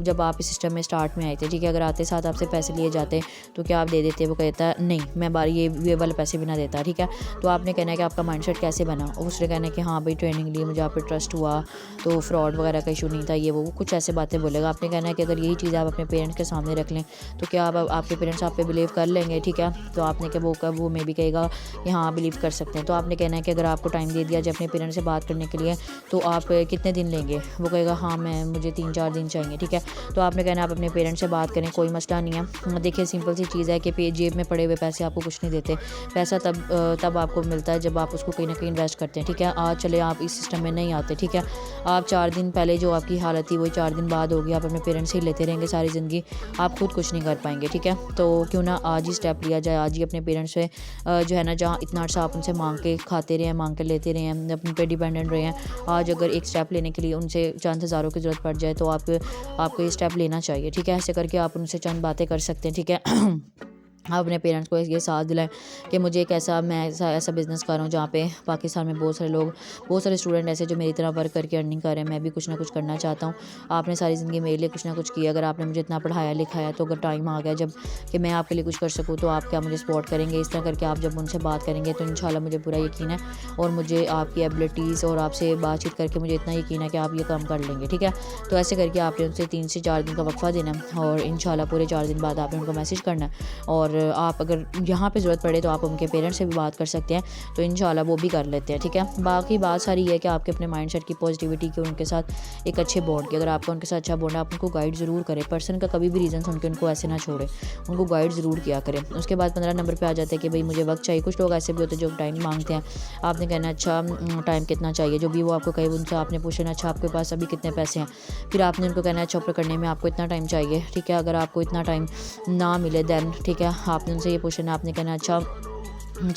जब आप इस सिस्टम में स्टार्ट में आए थे, ठीक है, अगर आते साथ आपसे पैसे लिए जाते तो क्या आप दे देते। वो कहता है नहीं मैं ये वाले पैसे भी ना देता, ठीक है। तो आपने कहना है कि आपका माइंडसेट कैसे बना। उसने कहना है कि हाँ भाई ट्रेनिंग ली, मुझे आप पे ट्रस्ट हुआ, तो फ्रॉड वगैरह का इशू नहीं था, ये वो कुछ ऐसे बातें बोलेगा। आपने कहना है कि अगर यही चीज़ आप अपने पेरेंट्स के सामने रख लें तो क्या आपके पेरेंट्स आप पे बिलीव कर लेंगे, ठीक है। तो आपने कहा वो मे भी कहेगा कि हाँ बिलीव कर सकते हैं। तो आपने कहना है कि अगर आपको टाइम दे दिया जाए अपने पेरेंट्स से बात करने के लिए तो आप कितने दिन लेंगे। वो कहेगा हाँ मुझे 3-4 दिन चाहिए, ठीक है। तो आपने कहना है आप अपने पेरेंट्स से बात करें, कोई मसला नहीं है। देखिए सिंपल सी चीज़ है कि जेब में पड़े हुए पैसे आपको कुछ नहीं देते। पैसा तब आपको मिलता है जब आप उसको कहीं ना कहीं इन्वेस्ट करते हैं, ठीक है। आज चले आप इस सिस्टम में नहीं आते, ठीक है। आप 4 दिन पहले जो आपकी हालत थी वही 4 दिन बाद होगी। आप अपने पेरेंट्स से ही लेते रहेंगे सारी ज़िंदगी, आप खुद कुछ नहीं कर पाएंगे, ठीक है। तो क्यों ना आज ही स्टेप लिया जाए, आज ही अपने पेरेंट्स से जो है ना जहाँ इतना अर्सा आप उनसे मांग के खाते रहे हैं, मांग के लेते रहे हैं, अपने पे डिपेंडेंट रहे हैं। आज अगर एक स्टेप लेने के लिए उनसे चंद हज़ारों की ज़रूरत पड़ जाए तो आपको ये स्टेप लेना चाहिए, ठीक है। ऐसे करके आप उनसे चंद बातें कर सकते हैं, ठीक है। आप अपने पेरेंट्स को ये साथ दिलाएं कि मुझे एक ऐसा बिज़नेस कर रहा हूँ जहाँ पे पाकिस्तान में बहुत सारे स्टूडेंट ऐसे जो मेरी तरह वर्क करके अर्निंग कर रहे हैं। मैं भी कुछ ना कुछ करना चाहता हूँ। आपने सारी ज़िंदगी मेरे लिए कुछ ना कुछ किया, अगर आपने मुझे इतना पढ़ाया लिखाया तो अगर टाइम आ गया जब कि मैं आपके लिए कुछ कर सकूँ तो आप क्या मुझे सपोर्ट करेंगे। इस तरह करके आप जब उनसे बात करेंगे तो इंशाल्लाह मुझे पूरा यकीन है और मुझे आपकी एबिलिटीज़ और आपसे बातचीत करके मुझे इतना यकीन है कि आप ये काम कर लेंगे, ठीक है। तो ऐसे करके आपने उनसे 3 से 4 दिन का वक्फा देना है और इंशाल्लाह पूरे 4 दिन बाद आपने उनको मैसेज करना है और और आप अगर यहाँ पे ज़रूरत पड़े तो आप उनके पेरेंट्स से भी बात कर सकते हैं, तो इंशाल्लाह वो भी कर लेते हैं, ठीक है। बाकी बात सारी ये है कि आपके अपने माइंडसेट की, पॉजिटिविटी की, उनके साथ एक अच्छे बॉन्ड की, अगर आपका उनके साथ अच्छा बॉन्ड है आप उनको गाइड ज़रूर करें, पर्सन का कभी भी रीज़न सुन के उनको ऐसे ना छोड़े, उनको गाइड ज़रूर किया करें। उसके बाद 15 नंबर पे आ जाता है कि भाई मुझे वक्त चाहिए। कुछ लोग ऐसे भी होते हैं जो टाइम मांगते हैं, आपने कहना अच्छा टाइम कितना चाहिए, जो भी वो आपको कहे उनसे आपने पूछना अच्छा आपके पास अभी कितने पैसे हैं, फिर आपने उनको कहना अच्छा ऊपर करने में आपको इतना टाइम चाहिए, ठीक है। अगर आपको इतना टाइम ना मिले दैन ठीक है आपने उनसे ये पूछना, आपने कहना अच्छा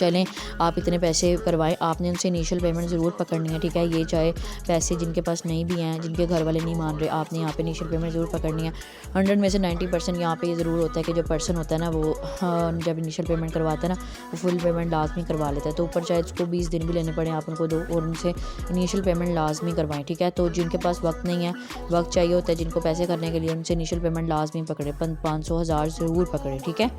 चलें आप इतने पैसे करवाएं, आपने उनसे इनिशियल पेमेंट ज़रूर पकड़नी है, ठीक है। ये चाहे पैसे जिनके पास नहीं भी हैं, जिनके घर वाले नहीं मान रहे, आपने यहाँ पे इनिशियल पेमेंट ज़रूर पकड़नी है। 100 में से 90% यहाँ पे ये ज़रूर होता है कि जो पर्सन होता है ना वो जब इनिशियल पेमेंट करवाता है ना वो फुल पेमेंट लाजमी करवा लेता है, तो ऊपर चाहे उसको 20 दिन भी लेने पड़े आप उनको दो और उनसे इनिशियल पेमेंट लाजमी करवाएं, ठीक है। तो जिनके पास वक्त नहीं है, वक्त चाहिए होता है जिनको पैसे करने के लिए, उनसे इनिशियल पेमेंट लाजमी पकड़े, 500 हज़ार ज़रूर पकड़े, ठीक है।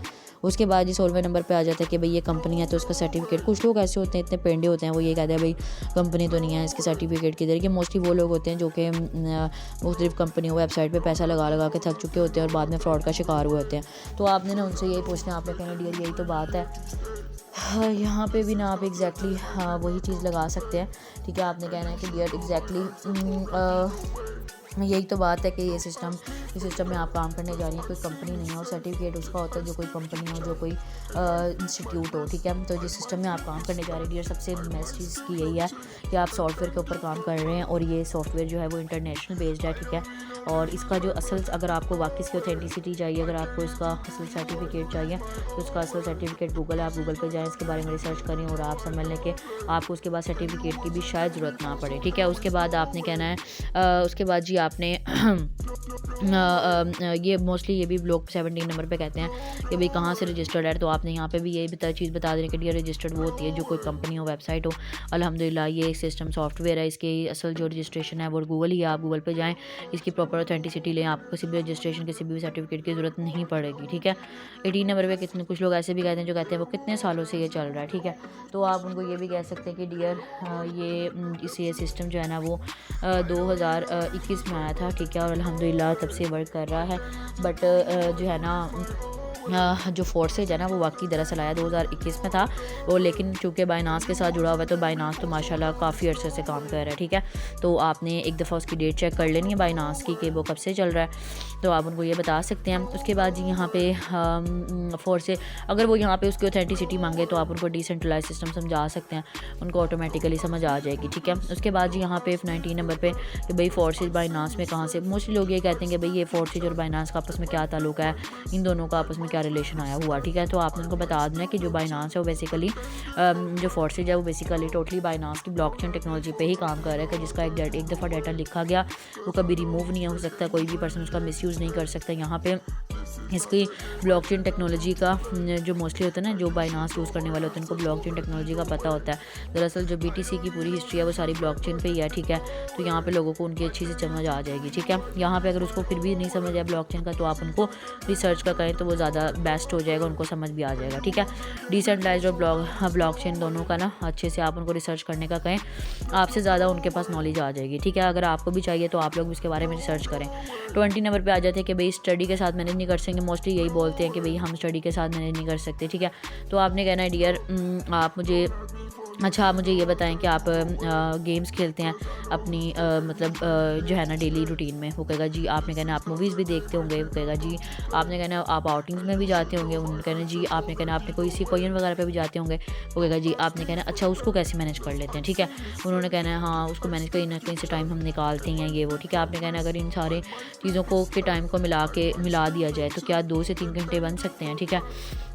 उसके बाद जी 16वें नंबर पे आ जाता है कि भाई ये कंपनी है तो उसका सर्टिफिकेट। कुछ लोग ऐसे होते हैं इतने पेंडे होते हैं, वो ये कहते हैं भाई कंपनी तो नहीं है, इसके सर्टिफिकेट किधर। ये मोस्टली वो लोग होते हैं जो कि मुख्तलिफ कंपनियों वेबसाइट पे पैसा लगा लगा के थक चुके होते हैं और बाद में फ्रॉड का शिकार हुए होते हैं। तो आपने ना उनसे यही पूछना है, आपने कहना डियर यही तो बात है। हाँ, यहाँ पे भी ना आप एग्जैक्टली वही चीज़ लगा सकते हैं, ठीक है। आपने कहना है कि डियर एग्जैक्टली यही तो बात है कि ये सिस्टम में आप काम करने जा रही हैं, कोई कंपनी नहीं है और सर्टिफिकेट उसका होता है जो कोई कंपनी हो, जो कोई इंस्टीट्यूट हो, ठीक है। तो जिस सिस्टम में आप काम करने जा रहे हैं सबसे बेस्ट चीज़ की यही है कि आप सॉफ्टवेयर के ऊपर काम कर रहे हैं और ये सॉफ्टवेयर जो है वो इंटरनेशनल बेस्ड है, ठीक है। और इसका जो असल अगर आपको वाकई इसकी ऑथेंटिसिटी चाहिए, अगर आपको इसका असल सर्टिफिकेट चाहिए तो उसका असल सर्टिफिकेट गूगल है, आप गूगल पे जाएँ, इसके बारे में रिसर्च करें और आप समझ लें कि आपको उसके बाद सर्टिफिकेट की भी शायद ज़रूरत ना पड़े, ठीक है। उसके बाद आपने कहना है उसके बाद जी आपने ये मोस्टली ये भी लोग 17 नंबर पे कहते हैं कि भाई कहाँ से रजिस्टर्ड है, तो आपने यहाँ पे भी यही चीज़ बता दें कि ये रजिस्टर्ड वो होती है जो कोई कंपनी हो, वेबसाइट हो। अल्हम्दुलिल्लाह ये एक सिस्टम सॉफ्टवेयर है, इसकी असल जो रजिस्ट्रेशन है वो गूगल ही है, आप गूगल पे जाएँ, इसकी प्रॉपर ऑथेंटिसिटी लें, आपको किसी भी रजिस्ट्रेशन किसी भी सर्टिफिकेट की ज़रूरत नहीं पड़ेगी, ठीक है। 18 नंबर पे कितने कुछ लोग ऐसे भी कहते हैं जो कहते हैं वो कितने सालों से ये चल रहा है, ठीक है। तो आप उनको ये भी कह सकते हैं कि डियर ये सिस्टम जो है ना वो 2021 में आया था, ठीक है, और अल्हम्दुलिल्लाह तब से वर्क कर रहा है। बट जो है ना जो फोर्सेज है ना वो वाकई दरअसल आया 2021 में था वो, लेकिन चूँकि बाइनांस के साथ जुड़ा हुआ है तो बाइनांस तो माशाल्लाह काफ़ी अर्से से काम कर रहा है, ठीक है। तो आपने एक दफ़ा उसकी डेट चेक कर लेनी है बाइनांस की कि वो कब से चल रहा है, तो आप उनको ये बता सकते हैं। उसके बाद जी यहाँ पे फोर्सेज अगर वो यहाँ पे उसकी ऑथेंटिसिटी मांगे तो आप उनको डिसेंट्रलाइज सिस्टम समझा सकते हैं, उनको ऑटोमेटिकली समझ आ जाएगी, ठीक है। उसके बाद जी यहाँ पे 19 नंबर पे कि भाई फोर्सेज बाइनांस में कहाँ से, मोस्टली लोग ये कहते हैं कि भाई ये फोर्सेज और बाइनांस का आपस में क्या ताल्लुक है, इन दोनों का आपस में क्या रिलेशन आया हुआ, ठीक है। तो आपने उनको बता देना कि जो बाइनांस है वो बेसिकली जो फोर्सेज है वो बेसिकली टोटली बाइनांस की ब्लॉकचेन टेक्नोलॉजी पे ही काम कर रहा है कि जिसका एक दफ़ा डाटा लिखा गया वो कभी रिमूव नहीं हो सकता, कोई भी पर्सन उसका मिसयूज़ नहीं कर सकता। यहाँ पे इसकी ब्लॉकचेन टेक्नोलॉजी का जो मोस्टली होता है ना, जो बाइनांस यूज़ करने वाले होते हैं उनको ब्लॉकचेन टेक्नोलॉजी का पता होता है। दरअसल जो BTC की पूरी हिस्ट्री है वो सारी ब्लॉकचेन पे ही है, ठीक है। तो यहाँ पे लोगों को उनकी अच्छी से समझ आ जाएगी, ठीक है। यहाँ पे अगर उसको फिर भी नहीं समझ आए ब्लॉकचेन का तो आप उनको रिसर्च का कहें तो वो ज़्यादा बेस्ट हो जाएगा, उनको समझ भी आ जाएगा, ठीक है। डिसेंट्रलाइज्ड और ब्लॉकचेन दोनों का ना अच्छे से आप उनको रिसर्च करने का कहें, आपसे ज़्यादा उनके पास नॉलेज आ जाएगी, ठीक है। अगर आपको भी चाहिए तो आप लोग इसके बारे में रिसर्च करें। 20 नंबर पे आ जाते हैं कि भाई स्टडी के साथ मैनेज नहीं कर सकेंगे, मोस्टली यही बोलते हैं कि भाई हम स्टडी के साथ मैनेज नहीं कर सकते, ठीक है। तो आपने कहना है डियर आप मुझे आप मुझे ये बताएं कि आप गेम्स खेलते हैं अपनी मतलब जो है ना डेली रूटीन में, वो कहेगा जी। आपने कहना आप मूवीज़ भी देखते होंगे, वो कहेगा जी। आपने कहना आप आउटिंग्स में भी जाते होंगे, उन्होंने कहना जी। आपने कहना आपने कोई कोइन वगैरह पे भी जाते होंगे, वो कहेगा जी। आपने कहना अच्छा उसको कैसे मैनेज कर लेते हैं, ठीक है। उन्होंने कहना है हाँ उसको मैनेज कहीं ना कहीं से टाइम हम निकालते हैं ये वो, ठीक है। आपने कहना अगर इन सारे चीज़ों को के टाइम को मिला दिया जाए तो क्या 2 से 3 घंटे बन सकते हैं, ठीक है।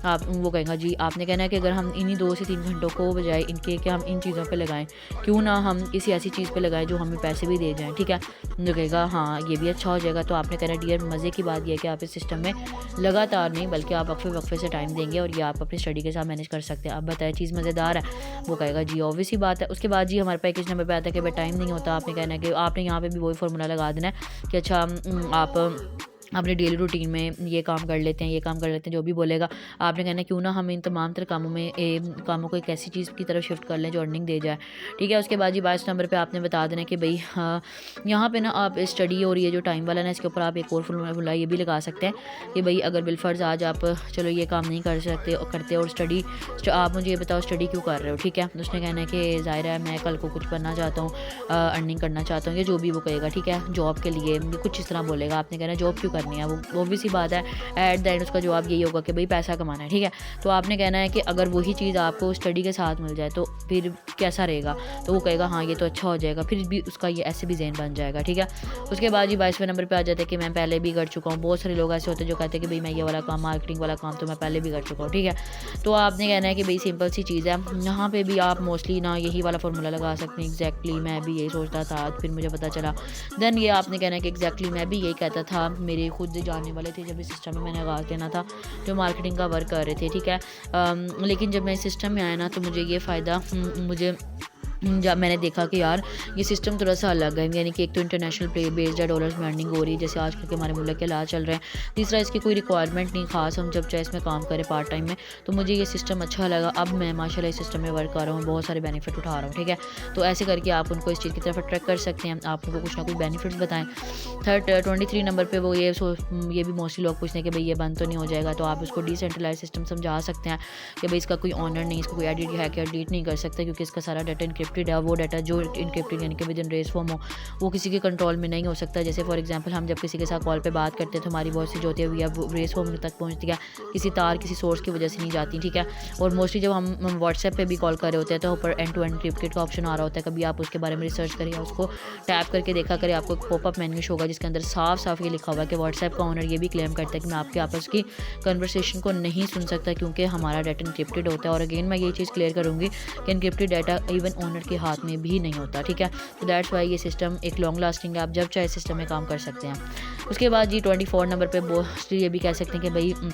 आप वो कहेगा जी। आपने कहना है कि अगर हम इन्हीं 2 से 3 घंटों को बजाय इनके कि हम इन चीज़ों पे लगाएं, क्यों ना हम किसी ऐसी चीज़ पे लगाएं जो हमें पैसे भी दे जाएं, ठीक है। तो कहेगा हाँ ये भी अच्छा हो जाएगा। तो आपने कहना डियर मज़े की बात यह है कि आप इस सिस्टम में लगातार नहीं बल्कि आप वक्फे से टाइम देंगे और ये आप अपनी स्टडी के साथ मैनेज कर सकते हैं। आप बताएं चीज़ मज़ेदार है, वो कहेगा जी ऑब्वियस ही बात है। उसके बाद जी हमारे पैकेज नंबर पर आता है कि भाई टाइम नहीं होता। आपने कहना है कि आपने यहाँ पर भी वही फार्मूला लगा देना है कि अच्छा आप अपने डेली रूटीन में ये काम कर लेते हैं, ये काम कर लेते हैं, जो भी बोलेगा आपने कहना है क्यों ना हम इन तमाम तरह कामों में कामों को एक ऐसी चीज़ की तरफ शिफ्ट कर लें जो अर्निंग दे जाए। ठीक है, उसके बाद जी 22 नंबर पे आपने बता देना कि भाई हाँ, यहाँ पे ना आप स्टडी और ये जो टाइम वाला ना इसके ऊपर आप एक और फॉर्मूला ये भी लगा सकते हैं कि भाई अगर बिलफर्ज आज आप चलो ये काम नहीं कर सकते करते और स्टडी आप मुझे ये बताओ स्टडी क्यों कर रहे हो। ठीक है, उसने कहना है कि ज़ाहिर है मैं कल को कुछ बनना चाहता हूँ, अर्निंग करना चाहता हूँ, या जो भी वो कहेगा। ठीक है, जॉब के लिए कुछ इस तरह बोलेगा, आपने कहना जॉब क्यों करनी है, वो भी सी बात है। एट द एंड उसका जवाब यही होगा कि भाई पैसा कमाना है। ठीक है, तो आपने कहना है कि अगर वही चीज़ आपको स्टडी के साथ मिल जाए तो फिर कैसा रहेगा, तो वो कहेगा हाँ ये तो अच्छा हो जाएगा, फिर भी उसका ये ऐसे भी ज़हन बन जाएगा। ठीक है, उसके बाद जी 22वें नंबर पे आ जाता है कि मैं पहले भी कर चुका हूँ। बहुत सारे लोग ऐसे होते हैं जो कहते हैं कि भाई मैं ये वाला काम, मार्केटिंग वाला काम तो मैं पहले भी कर चुका हूँ। ठीक है, तो आपने कहना है कि भाई सिंपल सी चीज़ है, यहाँ पे भी आप मोस्टली ना यही वाला फार्मूला लगा सकते हैं। एग्जैक्टली मैं भी यही सोचता था, आज फिर मुझे पता चला। देन ये आपने कहना है कि एग्जैक्टली मैं भी यही कहता था, मेरे खुद जानने वाले थे जब इस सिस्टम में मैंने आगाज़ देना था जो मार्केटिंग का वर्क कर रहे थे। ठीक है, लेकिन जब मैं इस सिस्टम में आया ना तो मुझे ये फ़ायदा मुझे जब मैंने देखा कि यार ये सिस्टम थोड़ा सा अलग है, यानी कि एक तो इंटरनेशनल पे बेस्ड है, डॉलर्स में अर्निंग हो रही है जैसे आजकल के हमारे मुल्क के हालात चल रहे हैं। तीसरा इसकी कोई रिक्वायरमेंट नहीं खास, हम जब चाहे इसमें काम करें पार्ट टाइम में, तो मुझे ये सिस्टम अच्छा लगा। अब मैं माशाल्लाह इस सिस्टम में वर्क कर रहा हूँ, बहुत सारे बेनिफिट उठा रहा हूँ। ठीक है, तो ऐसे करके आप उनको इस चीज़ की तरफ अट्रैक्ट कर सकते हैं, आप उनको कुछ ना कुछ बेनिफिट्स बताएं। 23 नंबर पर वो ये भी मोस्टली लोग पूछते हैं कि भाई ये बंद तो नहीं हो जाएगा, तो आप उसको डिसेंट्रलाइज सिस्टम समझा सकते हैं कि भाई इसका कोई ऑनर नहीं, इसको कोई एडिट है कि एडिट नहीं कर सकता क्योंकि इसका सारा डाटा इनक्रिप्टेड है। वो डाटा जो इनक्रिप्टेड यानी कि विद इन रेस फॉर्म हो, वो किसी के कंट्रोल में नहीं हो सकता। जैसे फॉर एग्जांपल हम जब किसी के साथ कॉल पे बात करते हैं तो हमारी वॉइस जो होती है वो रेस फॉर्म तक पहुंचती है, किसी तार किसी सोर्स की वजह से नहीं जाती। ठीक है, और मोस्टली जब हम व्हाट्सएप पे भी कॉल कर रहे होते हैं तो ऊपर एंड टू एंड इनक्रिप्टेड का ऑप्शन आ रहा होता है। कभी आप उसके बारे में रिसर्च करें या उसको टैप करके देखा करें, आपको एक पॉपअप मेन्यू होगा जिसके अंदर साफ साफ ये लिखा हुआ है कि व्हाट्सएप का ओनर ये भी क्लेम करता है कि मैं आपके आपस की कन्वर्सेशन को नहीं सुन सकता क्योंकि हमारा डाटा इनक्रिप्टेड होता है। और अगेन मैं ये चीज़ क्लियर करूँगी कि इनक्रिप्टेड डाटा इवन ओनर के हाथ में भी नहीं होता। ठीक है, तो दैट्स वाई ये सिस्टम एक लॉन्ग लास्टिंग है, आप जब चाहे सिस्टम में काम कर सकते हैं। उसके बाद जी 24 नंबर पे मोस्टली ये भी कह सकते हैं कि भाई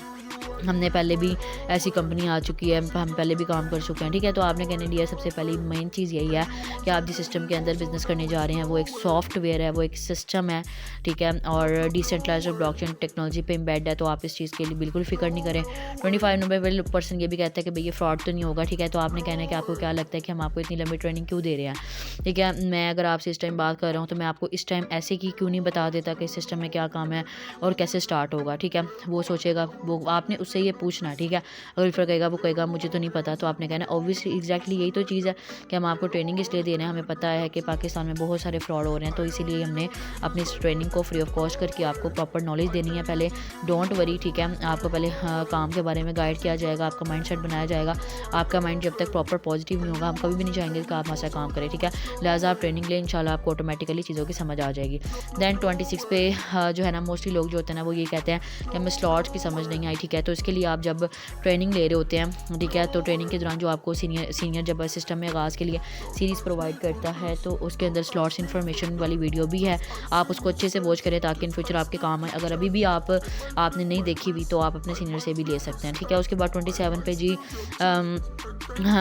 हमने पहले भी ऐसी कंपनी आ चुकी है, हम पहले भी काम कर चुके हैं। ठीक है, तो आपने कहने दिया सबसे पहली मेन चीज़ यही है कि आप जिस सिस्टम के अंदर बिजनेस करने जा रहे हैं वो एक सॉफ्टवेयर है, वो एक सिस्टम है। ठीक है, और डिसेंट्रलाइज्ड ब्लॉकचेन टेक्नोलॉजी पे एम्बेड है, तो आप इस चीज़ के लिए बिल्कुल फिक्र नहीं करें। 25 नंबर पर पर्सन ये भी कहता है कि भाई ये फ्रॉड तो नहीं होगा। ठीक है, तो आपने कहना है कि आपको क्या लगता है कि हम आपको इतनी लंबी ट्रेनिंग क्यों दे रहे हैं। ठीक है, मैं अगर आपसे इस टाइम बात कर रहा हूँ तो मैं आपको इस टाइम ऐसे की क्यों नहीं बता देता कि इस सिस्टम में क्या काम है और कैसे स्टार्ट होगा। ठीक है, वो सोचेगा, वो आपने उससे ये पूछना। ठीक है, अगर फिर कहेगा वो कहेगा मुझे तो नहीं पता, तो आपने कहना ऑब्वियसली एग्जैक्टली यही तो चीज़ है कि हम आपको ट्रेनिंग इसलिए दे रहे हैं, हमें पता है कि पाकिस्तान में बहुत सारे फ्रॉड हो रहे हैं, तो इसीलिए हमने अपनी इस ट्रेनिंग को फ्री ऑफ कॉस्ट करके आपको प्रॉपर नॉलेज देनी है। पहले डोंट वरी, ठीक है, आपको पहले काम के बारे में गाइड किया जाएगा, आपका माइंड सेट बनाया जाएगा। आपका माइंड जब तक प्रॉपर पॉजिटिव नहीं होगा हम कभी भी नहीं चाहेंगे कि आप हमारे साथ काम करें। ठीक है, लिहाजा आप ट्रेनिंग लें, इंशाल्लाह आपको ऑटोमेटिकली चीज़ों की समझ आ जाएगी। दैन 26 पे जो है ना मोस्टली लोग जो होते हैं ना वो ये कहते हैं कि हमें स्लॉट्स की समझ नहीं आई। ठीक है, तो इसके लिए आप जब ट्रेनिंग ले रहे होते हैं, ठीक है, तो ट्रेनिंग के दौरान जो आपको सीनियर जब सिस्टम में आगाज़ के लिए सीरीज़ प्रोवाइड करता है तो उसके अंदर स्लॉट्स इन्फॉर्मेशन वाली वीडियो भी है, आप उसको अच्छे से वॉच करें ताकि इन फ्यूचर आपके काम है। अगर अभी भी आपने नहीं देखी हुई तो आप अपने सीनियर से भी ले सकते हैं। ठीक है, उसके बाद 27 पे जी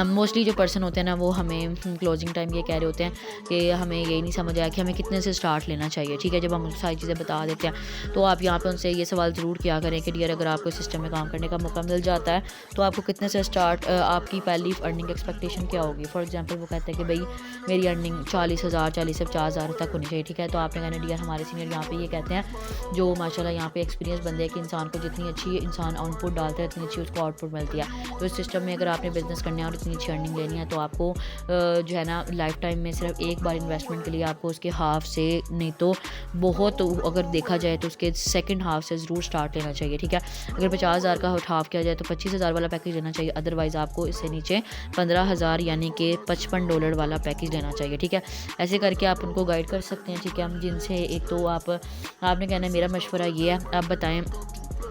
मोस्टली जो पर्सन होते हैं ना वो हमें क्लोजिंग टाइम ये कह रहे होते हैं कि हमें यही नहीं समझ आया कि हमें कितने से स्टार्ट लेना चाहिए। ठीक है, जब हम उनको सारी चीज़ें बता देते हैं तो आप यहाँ पे उनसे ये सवाल ज़रूर किया करें कि डियर अगर आपको सिस्टम में काम करने का मौका मिल जाता है तो आपको कितने से स्टार्ट, आपकी पहली अर्निंग एक्सपेक्टेशन क्या होगी। फॉर एग्जांपल वो कहते हैं कि भाई मेरी अर्निंग 40,000 40 से 50,000 तक होनी चाहिए। ठीक है, तो आपने कहना डियर हमारे सीनियर यहाँ पे ये कहते हैं जो माशाल्लाह यहाँ पे एक्सपीरियंस बंदे हैं कि इंसान को जितनी अच्छी इंसान आउटपुट डालता है उतनी अच्छी उसको आउटपुट मिलती है। तो इस सिस्टम में अगर आपने बिजनेस करना है और इतनी अच्छी अर्निंग लेनी है तो आपको जो है ना लाइफ टाइम में सिर्फ एक बार इन्वेस्टमेंट के लिए आपको उसके हाफ से नहीं तो बहुत अगर देखा जाए तो उसके सेकंड हाफ से ज़रूर स्टार्ट लेना चाहिए। ठीक है, अगर 50,000 का हाफ किया जाए तो 25,000 वाला पैकेज लेना चाहिए, अदरवाइज़ आपको इससे नीचे 15,000 यानी कि $55 वाला पैकेज लेना चाहिए। ठीक है, ऐसे करके आप उनको गाइड कर सकते हैं। ठीक है, जिनसे एक तो आपने कहना है मेरा मशवरा ये है, आप बताएं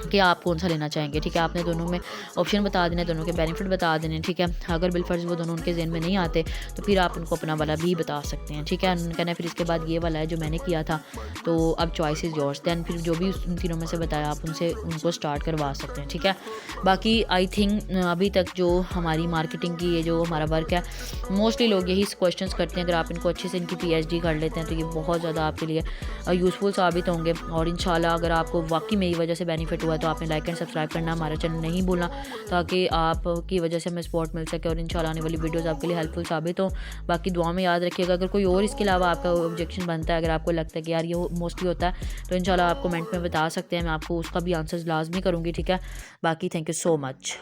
कि आप कौन सा लेना चाहेंगे। ठीक है, आपने दोनों में ऑप्शन बता देने, दोनों के बेनिफिट बता देने। ठीक है, अगर बिलफर्ज वो दोनों उनके ज़हन में नहीं आते तो फिर आप उनको अपना वाला भी बता सकते हैं। ठीक है, उन्होंने कहना है फिर इसके बाद ये वाला है जो मैंने किया था, तो अब चॉइस इज़ योर्स। दैन फिर जो भी उन तीनों में से बताया आप उनसे उनको स्टार्ट करवा सकते हैं। ठीक है, बाकी आई थिंक अभी तक जो हमारी मार्केटिंग की ये जो हमारा वर्क है, मोस्टली लोग यही क्वेश्चंस करते हैं। अगर आप इनको अच्छे से इनकी PhD कर लेते हैं तो ये बहुत ज़्यादा आपके लिए यूज़फुल साबित होंगे। और इंशाल्लाह अगर आपको वाकई मेरी वजह से बेनिफिट हुआ तो आपने लाइक एंड सब्सक्राइब करना हमारा चैनल नहीं भूलना, ताकि आपकी वजह से हमें सपोर्ट मिल सके और इंशाल्लाह आने वाली वीडियोस आपके लिए हेल्पफुल साबित हो। बाकी दुआ में याद रखिएगा, अगर कोई और इसके अलावा आपका ऑब्जेक्शन बनता है, अगर आपको लगता है कि यार ये मोस्टली होता है, तो इंशाल्लाह आप कमेंट में बता सकते हैं, मैं आपको उसका भी आंसर्स लाजमी करूँगी। ठीक है, बाकी थैंक यू सो मच।